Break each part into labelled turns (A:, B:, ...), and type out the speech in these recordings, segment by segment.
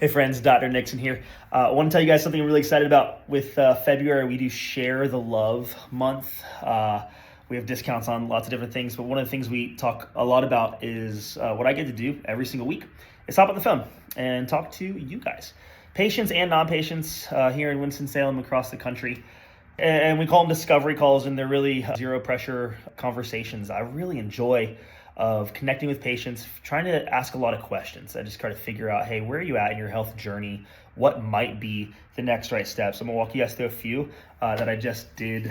A: Hey friends, Dr. Nixon here. I want to tell you guys something I'm really excited about. With February, we do Share the Love month. We have discounts on lots of different things, but one of the things we talk a lot about is what I get to do every single week is hop on the phone and talk to you guys, patients and non-patients here in Winston-Salem across the country. And we call them discovery calls, and they're really zero pressure conversations. I really enjoy of connecting with patients, trying to ask a lot of questions. I just try to figure out, hey, where are you at in your health journey? What might be the next right steps? I'm gonna walk you guys through a few that I just did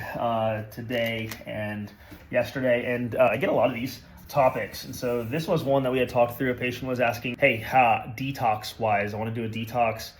A: today and yesterday, and I get a lot of these topics. And so this was one that we had talked through. A patient was asking, hey, detox wise, I want to do a detox.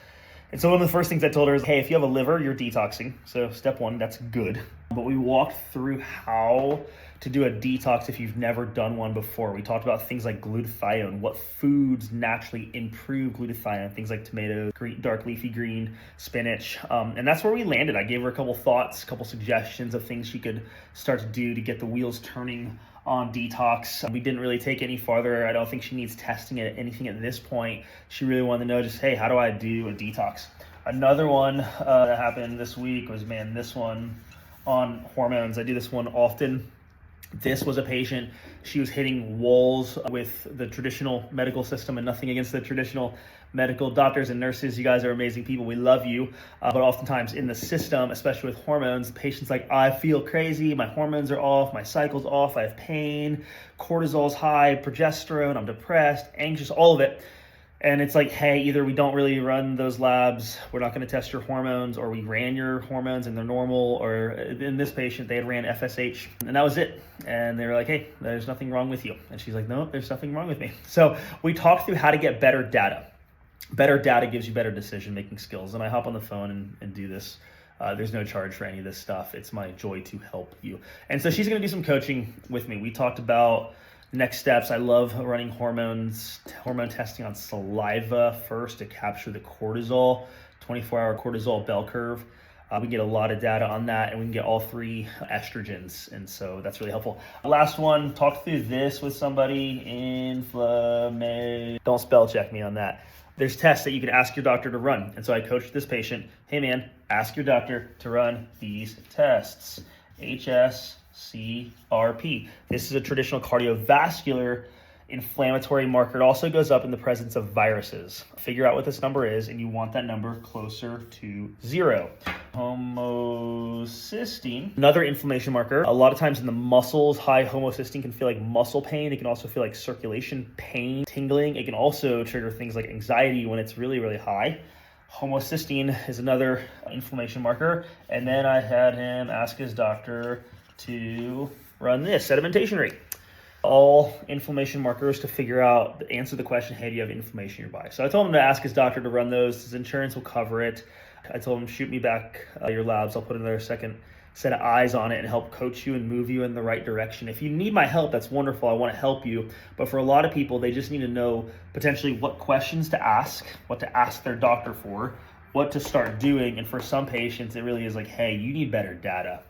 A: And so one of the first things I told her is, hey, if you have a liver, you're detoxing. So step one, that's good. But we walked through how to do a detox if you've never done one before. We talked about things like glutathione, what foods naturally improve glutathione, things like tomatoes, dark leafy green, spinach. And that's where we landed. I gave her a couple thoughts, a couple suggestions of things she could start to do to get the wheels turning on detox. We didn't really take any farther. I don't think she needs testing anything at this point. She really wanted to know just, hey, how do I do a detox? Another one that happened this week was, this one on hormones. I do this one often. This was a patient, she was hitting walls with the traditional medical system, and nothing against the traditional medical doctors and nurses. You guys are amazing people. We love you. But oftentimes in the system, especially with hormones, the patient's like, I feel crazy. My hormones are off. My cycle's off. I have pain. Cortisol's high, progesterone. I'm depressed, anxious, all of it. And it's like, hey, either we don't really run those labs, we're not going to test your hormones, or we ran your hormones and they're normal, or in this patient, they had ran FSH, and that was it. And they were like, hey, there's nothing wrong with you. And she's like, no, there's nothing wrong with me. So we talked through how to get better data. Better data gives you better decision-making skills. And I hop on the phone and do this. There's no charge for any of this stuff. It's my joy to help you. And so she's going to do some coaching with me. We talked about next steps. I love running hormone testing on saliva first to capture the cortisol, 24-hour cortisol bell curve. We get a lot of data on that, and we can get all three estrogens, and so that's really helpful. Last one, talk through this with somebody. Inflammation. Don't spell check me on that. There's tests that you can ask your doctor to run. And so I coached this patient, hey man, ask your doctor to run these tests. HS-CRP. This is a traditional cardiovascular inflammatory marker. It also goes up in the presence of viruses. Figure out what this number is, and you want that number closer to 0. Homocysteine, another inflammation marker. A lot of times in the muscles, high homocysteine can feel like muscle pain. It can also feel like circulation pain, tingling. It can also trigger things like anxiety when it's really, really high. Homocysteine is another inflammation marker. And then I had him ask his doctor to run this sedimentation rate. All inflammation markers to figure out, answer the question, hey, do you have inflammation in your body? So I told him to ask his doctor to run those. His insurance will cover it. I told him, shoot me back your labs. I'll put another second set of eyes on it and help coach you and move you in the right direction. If you need my help, that's wonderful. I want to help you. But for a lot of people, they just need to know potentially what questions to ask, what to ask their doctor for, what to start doing. And for some patients, it really is like, hey, you need better data.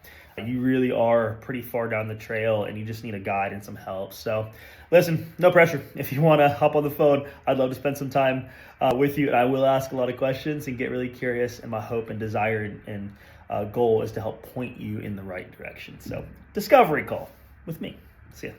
A: You really are pretty far down the trail, and you just need a guide and some help. So listen, no pressure. If you want to hop on the phone, I'd love to spend some time with you. And I will ask a lot of questions and get really curious. And my hope and desire and goal is to help point you in the right direction. So discovery call with me. See ya.